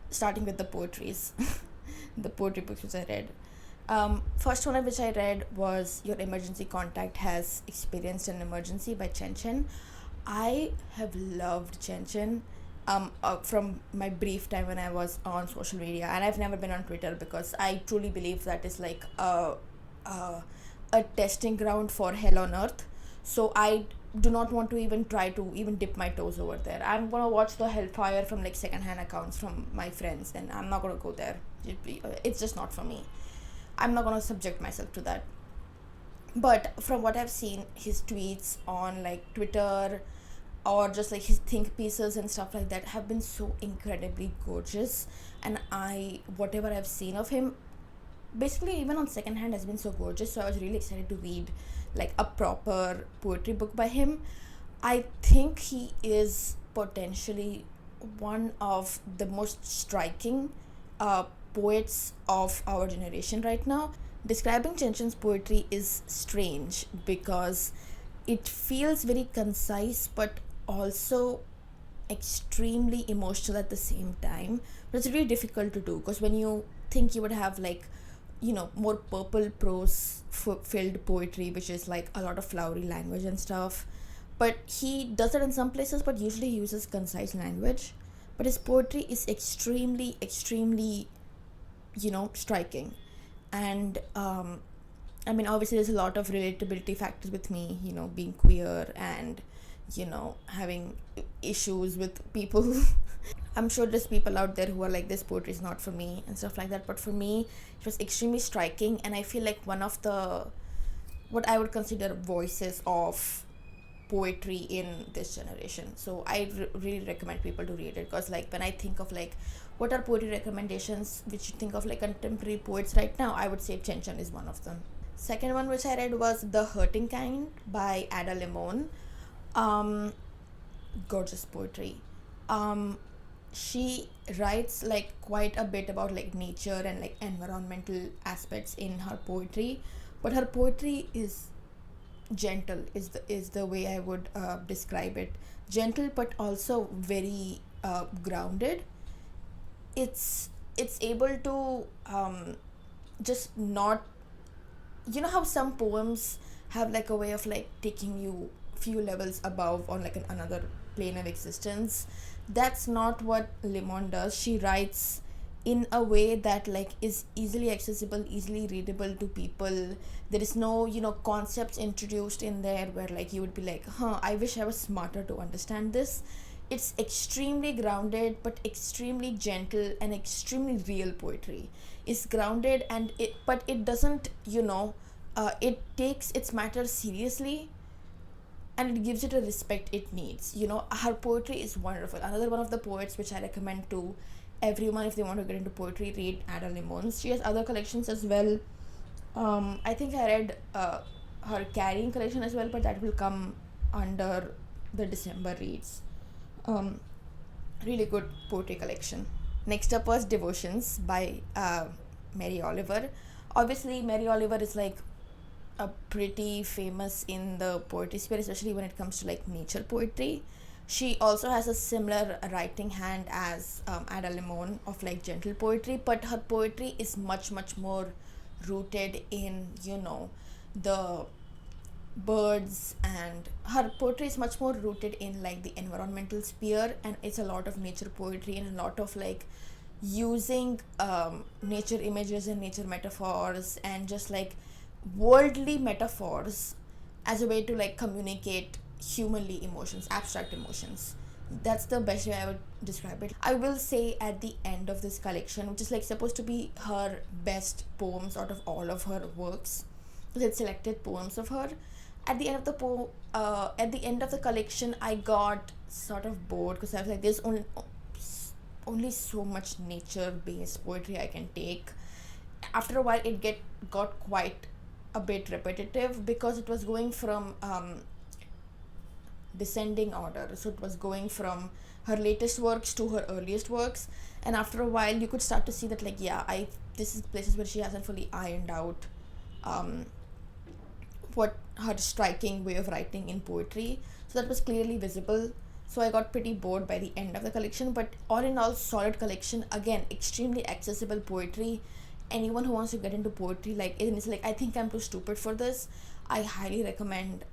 starting with the poetries. The poetry books which I read. First one which I read was Your Emergency Contact Has Experienced an Emergency by Chen. I have loved Chen from my brief time when I was on social media, and I've never been on Twitter because I truly believe that is like a testing ground for hell on earth. So I do not want to even try to even dip my toes over there. I'm gonna watch the hellfire from like secondhand accounts from my friends, and I'm not gonna go there. It's just not for me. I'm not gonna subject myself to that. But from what I've seen, his tweets on like Twitter or just like his think pieces and stuff like that have been so incredibly gorgeous, and whatever I've seen of him, basically even on secondhand, has been so gorgeous. So I was really excited to read like a proper poetry book by him. I think he is potentially one of the most striking poets of our generation right now. Describing Chenchen's poetry is strange because it feels very concise but also extremely emotional at the same time. But it's really difficult to do because when you think you would have like, more purple prose filled poetry, which is like a lot of flowery language and stuff, but he does it in some places, but usually he uses concise language. But his poetry is extremely striking. And I mean, obviously there's a lot of relatability factors with me, being queer and having issues with people. I'm sure there's people out there who are like, this poetry is not for me and stuff like that, but for me it was extremely striking, and I feel like one of the what I would consider voices of poetry in this generation. So I really recommend people to read it, because like when I think of like what are poetry recommendations which you think of like contemporary poets right now, I would say Chen is one of them. Second one which I read was The Hurting Kind by Ada Limon. Gorgeous poetry. She writes like quite a bit about like nature and like environmental aspects in her poetry, but her poetry is gentle, is the way I would describe it. Gentle but also very grounded. It's able to just not, how some poems have like a way of like taking you few levels above on like another plane of existence. That's not what Limon does. She writes in a way that like is easily accessible, easily readable to people. There is no concepts introduced in there where like you would be like, I wish I was smarter to understand this. It's extremely grounded but extremely gentle and extremely real poetry. It's grounded but it doesn't it takes its matter seriously, and it gives it a respect it needs. Her poetry is wonderful. Another one of the poets which I recommend to everyone if they want to get into poetry, read Ada Limon. She has other collections as well. I think I read her Carrying collection as well, but that will come under the December reads. Really good poetry collection. Next up was Devotions by Mary Oliver. Obviously, Mary Oliver is like a pretty famous in the poetry sphere, especially when it comes to like nature poetry. She also has a similar writing hand as Ada Limon of like gentle poetry, but her poetry is much more rooted in the birds, and her poetry is much more rooted in like the environmental sphere, and it's a lot of nature poetry and a lot of like using nature images and nature metaphors and just like worldly metaphors as a way to like communicate humanly emotions, abstract emotions. That's the best way I would describe it. I will say at the end of this collection, which is like supposed to be her best poems out of all of her works, because it's selected poems of her. At the end of the collection, I got sort of bored because I was like, there's only so much nature-based poetry I can take. After a while, it got quite a bit repetitive because it was going from descending order. So it was going from her latest works to her earliest works, and after a while, you could start to see that like, this is places where she hasn't fully ironed out what her striking way of writing in poetry. So that was clearly visible. So I got pretty bored by the end of the collection, but all in all, solid collection. Again, extremely accessible poetry. Anyone who wants to get into poetry, like, it's like, I think I'm too stupid for this, I highly recommend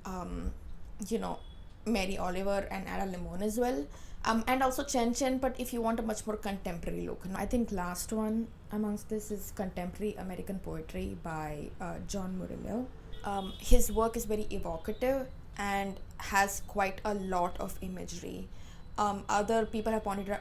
Mary Oliver and Ada Limon as well, and also Chen. But if you want a much more contemporary look, I think last one amongst this is Contemporary American Poetry by John Murillo. His work is very evocative and has quite a lot of imagery. Other people have pointed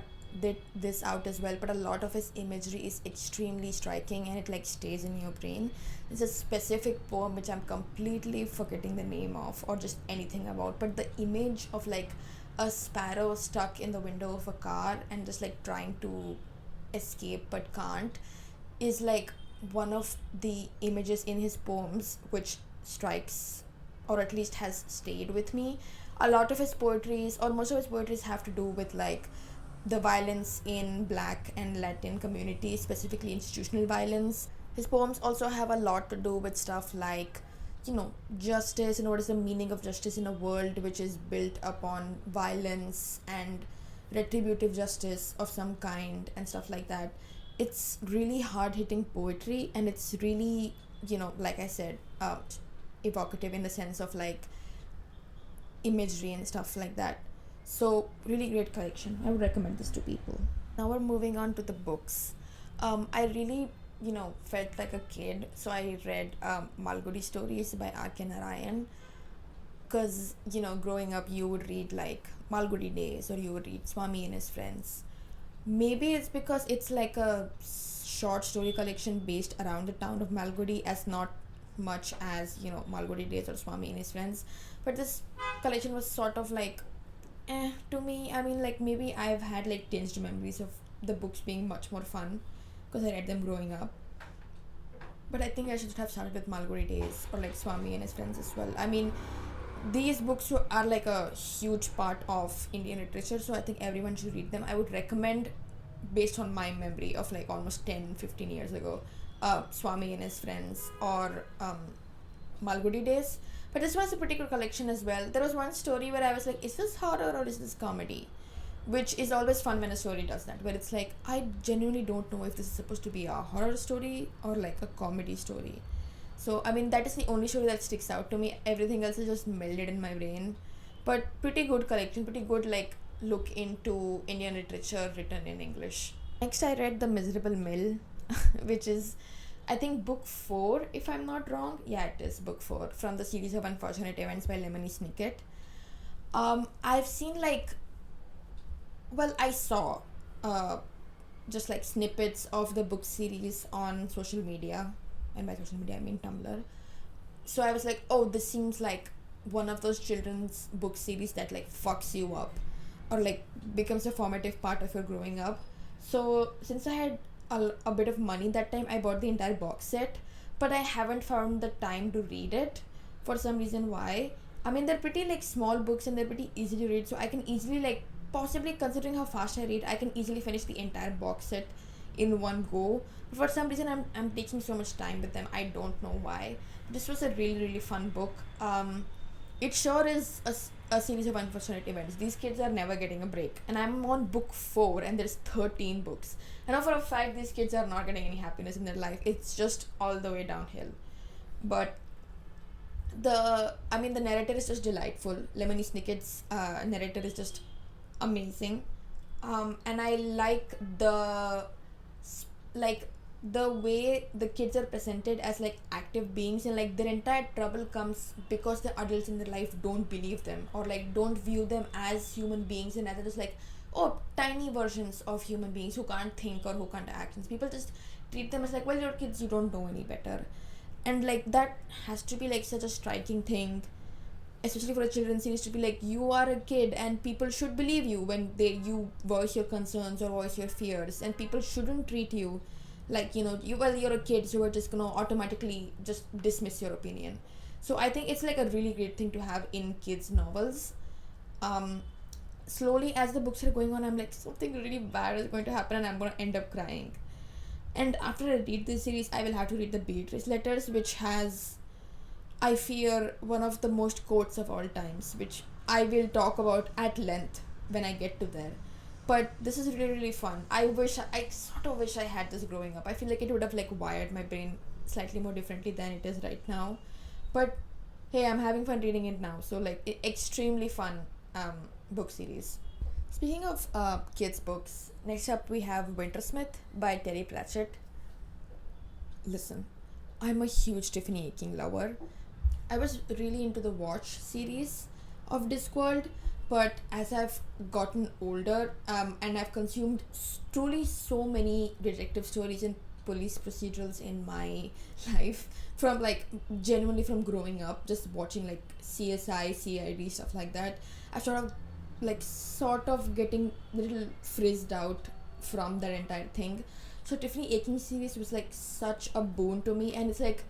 this out as well, but a lot of his imagery is extremely striking and it like stays in your brain. There's a specific poem which I'm completely forgetting the name of or just anything about, but the image of like a sparrow stuck in the window of a car and just like trying to escape but can't is like one of the images in his poems which strikes, or at least has stayed with me. A lot of his poetries, or most of his poetries, have to do with like the violence in Black and Latin communities, specifically institutional violence. His poems also have a lot to do with stuff like, justice and what is the meaning of justice in a world which is built upon violence and retributive justice of some kind and stuff like that. It's really hard-hitting poetry, and it's really, like I said, evocative in the sense of like imagery and stuff like that. So really great collection. I would recommend this to people. Now we're moving on to the books. I really felt like a kid, so I read Malgudi stories by R.K. Narayan, because growing up you would read like Malgudi Days, or you would read Swami and His Friends. Maybe it's because it's like a short story collection based around the town of Malgudi, as not much as Malgudi Days or Swami and His Friends, but this collection was sort of like to me. I mean, like, maybe I've had like tinged memories of the books being much more fun because I read them growing up, but I think I should have started with Malgudi Days or like Swami and His Friends as well. I mean, these books are like a huge part of Indian literature, so I think everyone should read them. I would recommend, based on my memory of like almost 10-15 years ago, Swami and His Friends or Malgudi Days. But this was a pretty good collection as well. There was one story where I was like, is this horror or is this comedy? Which is always fun when a story does that, where it's like, I genuinely don't know if this is supposed to be a horror story or like a comedy story. So, I mean, that is the only story that sticks out to me. Everything else is just melded in my brain. But pretty good collection, pretty good like look into Indian literature written in English. Next, I read The Miserable Mill, which is, I think, book 4, if I'm not wrong. Yeah, it is book 4 from the series of Unfortunate Events by Lemony Snicket. I've seen like, well, I saw just like snippets of the book series on social media, and by social media I mean Tumblr. So I was like, oh, this seems like one of those children's book series that like fucks you up or like becomes a formative part of your growing up. So since I had a bit of money that time, I bought the entire box set, but I haven't found the time to read it for some reason. Why? I mean, they're pretty like small books and they're pretty easy to read, so I can easily like, possibly considering how fast I read, I can easily finish the entire box set in one go. But for some reason, I'm taking so much time with them. I don't know why. This was a really really fun book. It sure is a series of unfortunate events. These kids are never getting a break, and I'm on book 4, and there's 13 books. I know for a fact these kids are not getting any happiness in their life. It's just all the way downhill. But the narrator is just delightful. Lemony Snicket's narrator is just amazing. And I like like the way the kids are presented as like active beings, and like their entire trouble comes because the adults in their life don't believe them or like don't view them as human beings, and rather just like, oh, tiny versions of human beings who can't think or who can't act, and people just treat them as like, well, you're kids, you don't know any better. And like that has to be like such a striking thing, especially for a children's series, to be like, you are a kid and people should believe you when you voice your concerns or voice your fears, and people shouldn't treat you like, you're a kid, so we're just gonna automatically just dismiss your opinion. So I think it's like a really great thing to have in kids novels. Slowly as the books are going on, I'm like, something really bad is going to happen and I'm going to end up crying. And after I read this series, I will have to read the Beatrice letters, which has, I fear, one of the most quotes of all times, which I will talk about at length when I get to there. But this is really, really fun. I sort of wish I had this growing up. I feel like it would have like wired my brain slightly more differently than it is right now. But hey, I'm having fun reading it now. So like, extremely fun book series. Speaking of kids books, next up we have Wintersmith by Terry Pratchett. Listen, I'm a huge Tiffany Aching lover. I was really into the Watch series of Discworld, but as I've gotten older and I've consumed truly so many detective stories and police procedurals in my life, from like genuinely from growing up, just watching like CSI, CID, stuff like that, I've sort of getting a little frizzed out from that entire thing. So Tiffany Aching series was like such a boon to me, and it's like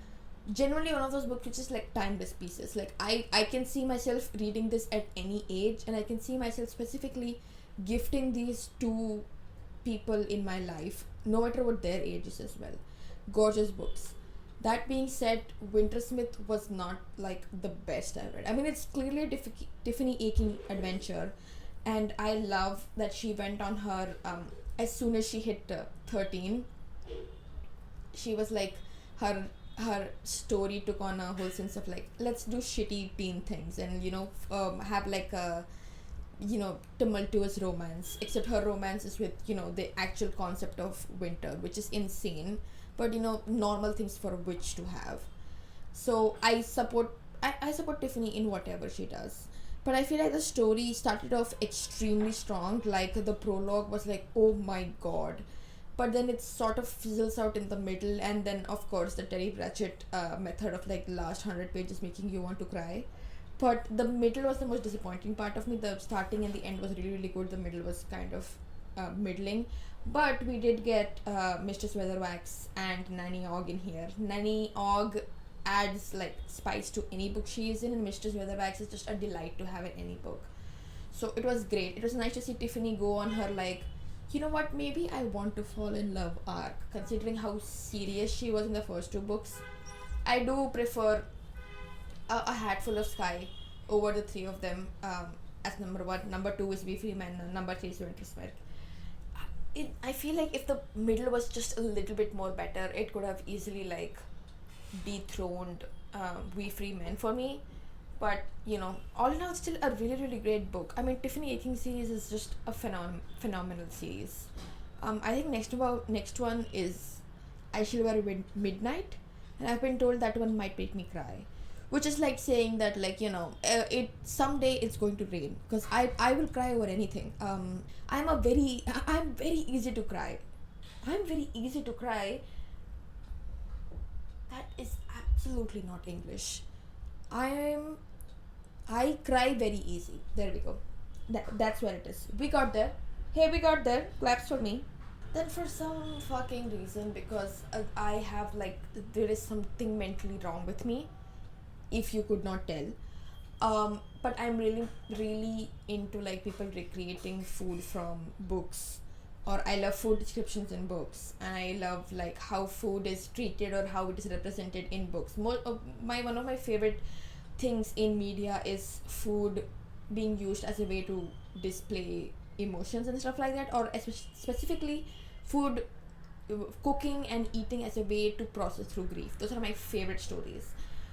genuinely one of those books which is like timeless pieces. Like I can see myself reading this at any age, and I can see myself specifically gifting these to people in my life, no matter what their age is as well. Gorgeous books. That being said, Wintersmith was not like the best I read. I mean, it's clearly a Tiffany Aching adventure, and I love that she went on her as soon as she hit 13. She was like, her story took on a whole sense of like, let's do shitty teen things and have like a tumultuous romance, except her romance is with the actual concept of winter, which is insane, but normal things for a witch to have. So I support Tiffany in whatever she does, but I feel like the story started off extremely strong. Like the prologue was like, oh my god, but then it sort of fizzles out in the middle, and then of course the Terry Pratchett method of like last 100 pages making you want to cry. But the middle was the most disappointing part of me. The starting and the end was really really good. The middle was kind of middling, but we did get Mistress Weatherwax and Nanny Ogg in here. Nanny Ogg adds like spice to any book she is in, and Mistress Weatherwax is just a delight to have in any book. So it was great. It was nice to see Tiffany go on her like, you know what, maybe I want to fall in love arc, considering how serious she was in the first two books. I do prefer a Hatful of Sky over the three of them as number one. Number two is Vaid-Menon, number three is Wintersmith. I feel like if the middle was just a little bit more better, it could have easily like dethroned We Free Men for me. But all in all, it's still a really really great book. I mean, Tiffany Aching series is just a phenomenal series. I think next one is I Shall Wear Midnight, and I've been told that one might make me cry, which is like saying that like it someday it's going to rain, because I will cry over anything. I'm very easy to cry. That is absolutely not English. I'm I cry very easy. There we go. That's what it is. We got there. Hey, we got there. Claps for me. Then for some fucking reason, because I have like, there is something mentally wrong with me, if you could not tell. But I'm really, really into like people recreating food from books, or I love food descriptions in books, and I love like how food is treated or how it is represented in books. One of my favorite things in media is food being used as a way to display emotions and stuff like that, or specifically food, cooking and eating as a way to process through grief. Those are my favorite stories.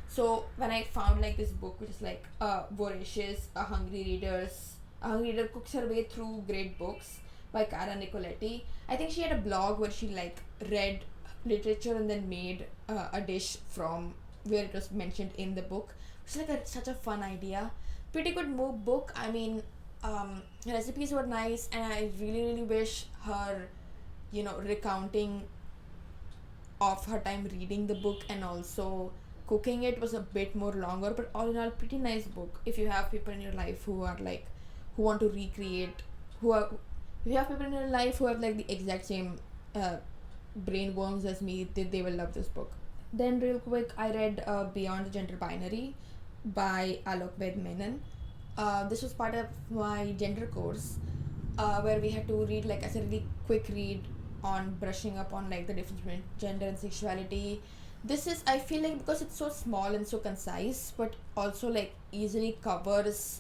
So when I found like this book which is like Voracious, a hungry reader cooks her way through great books by Cara Nicoletti. I think she had a blog where she like read literature and then made a dish from where it was mentioned in the book. It's like such a fun idea. Pretty good book. I mean, recipes were nice, and I really, really wish her, recounting of her time reading the book and also cooking it was a bit more longer. But all in all, pretty nice book. If you have people in your life who are like, who want to recreate, who are, if you have people in your life who have like the exact same brain worms as me, they will love this book. Then real quick, I read Beyond the Gender Binary by Alok Vaid-Menon. This was part of my gender course, where we had to read like as a really quick read on brushing up on like the difference between gender and sexuality. This is, I feel like, because it's so small and so concise, but also like easily covers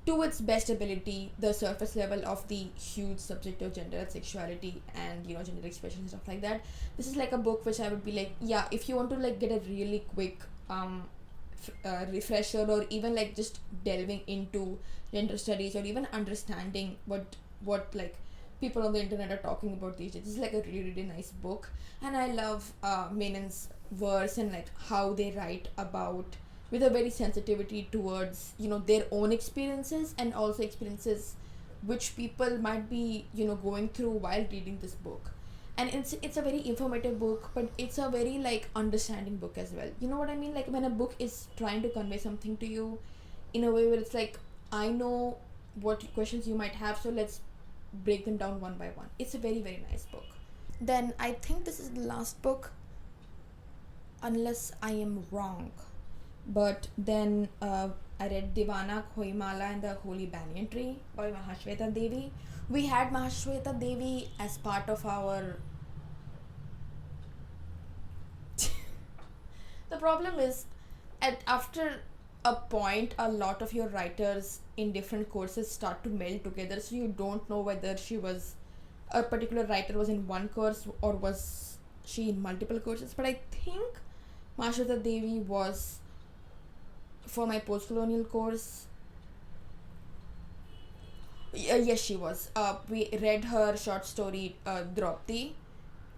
to its best ability the surface level of the huge subject of gender and sexuality and gender expression and stuff like that. This is like a book which I would be like, yeah, if you want to like get a really quick refresher, or even like just delving into gender studies, or even understanding what like people on the internet are talking about these days. This is like a really, really nice book, and I love Menon's verse and like how they write about with a very sensitivity towards their own experiences, and also experiences which people might be going through while reading this book. And it's a very informative book, but it's a very like understanding book as well. You know what I mean? Like when a book is trying to convey something to you in a way where it's like, I know what questions you might have, so let's break them down one by one. It's a very, very nice book. Then I think this is the last book, unless I am wrong. But then I read Deewana, Khoimala and the Holy Banyan Tree by Mahasweta Devi. We had Mahasweta Devi as part of our... The problem is, after a point, a lot of your writers in different courses start to meld together, so you don't know whether a particular writer was in one course or was she in multiple courses. But I think Mahasweta Devi was for my post-colonial course. Yes, she was. We read her short story Draupadi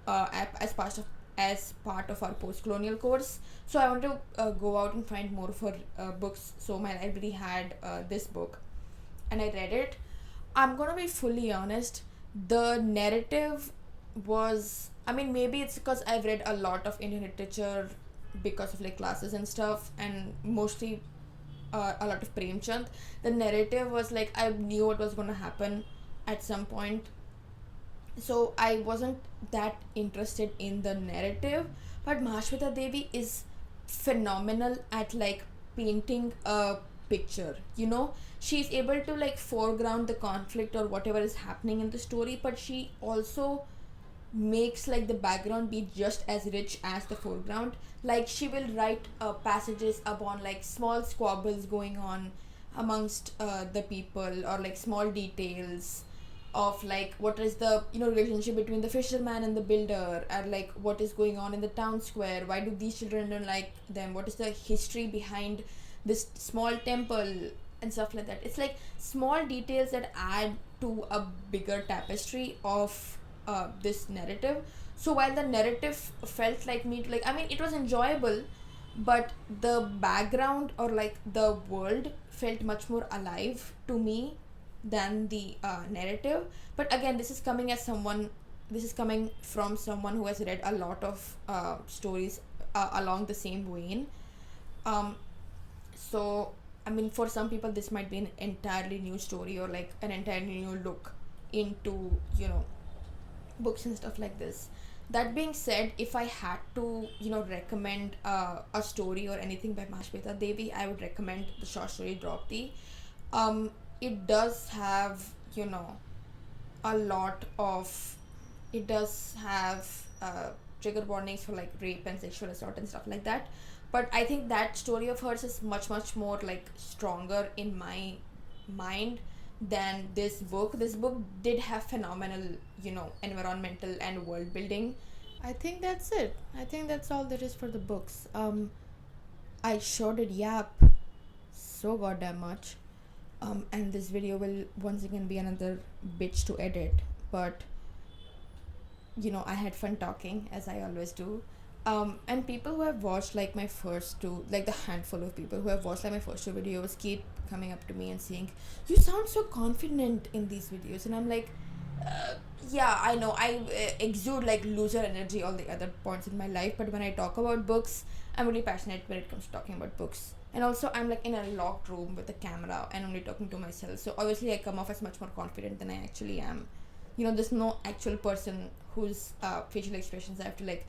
as part of our post-colonial course. So I want to go out and find more of her books. So my library had this book, and I read it. I'm gonna be fully honest. The narrative was, I mean, maybe it's because I've read a lot of Indian literature because of like classes and stuff, and mostly a lot of Premchand. The narrative was like, I knew what was going to happen at some point, so I wasn't that interested in the narrative. But Mahasweta Devi is phenomenal at like painting a picture. She's able to like foreground the conflict or whatever is happening in the story, but she also makes like the background be just as rich as the foreground. Like she will write passages upon like small squabbles going on amongst the people, or like small details of like what is the relationship between the fisherman and the builder, or like what is going on in the town square, why do these children don't like them, what is the history behind this small temple, and stuff like that. It's like small details that add to a bigger tapestry of this narrative. So while the narrative felt like me to like, I mean, it was enjoyable, but the background or like the world felt much more alive to me than the narrative. But again, this is coming from someone who has read a lot of stories along the same vein. So I mean, for some people this might be an entirely new story or like an entirely new look into, books and stuff like this. That being said, if I had to, recommend a story or anything by Mahasweta Devi, I would recommend the short story Draupadi. It does have, a lot of, it does have trigger warnings for like rape and sexual assault and stuff like that. But I think that story of hers is much, much more like stronger in my mind than this book. This book did have phenomenal, environmental and world building. I think that's it. I think that's all there is for the books. I sure did yap so goddamn much. And this video will once again be another bitch to edit. But, I had fun talking, as I always do. And people who have watched like my first two, like the handful of people who have watched like my first two videos keep coming up to me and saying, you sound so confident in these videos. And I'm like, yeah, I know, I exude like loser energy all the other points in my life, but when I talk about books, I'm really passionate when it comes to talking about books. And also I'm like in a locked room with a camera and only talking to myself, so obviously I come off as much more confident than I actually am. There's no actual person whose facial expressions I have to like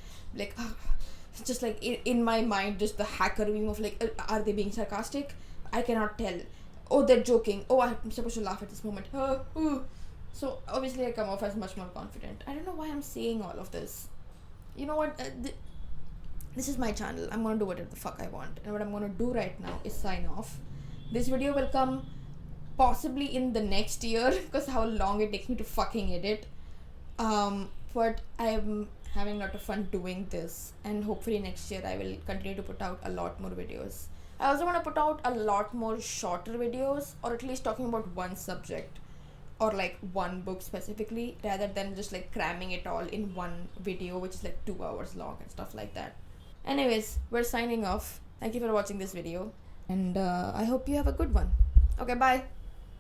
just like in my mind, just the hacker meme of like, are they being sarcastic? I cannot tell. Oh, they're joking. Oh, I'm supposed to laugh at this moment. So obviously I come off as much more confident. I don't know why I'm saying all of this. You know what? This is my channel. I'm gonna do whatever the fuck I want. And what I'm gonna do right now is sign off. This video will come possibly in the next year because how long it takes me to fucking edit. But I'm having a lot of fun doing this, and hopefully next year I will continue to put out a lot more videos. I also want to put out a lot more shorter videos, or at least talking about one subject or like one book specifically, rather than just like cramming it all in one video which is like 2 hours long and stuff like that. Anyways, we're signing off. Thank you for watching this video, and I hope you have a good one. Okay, bye.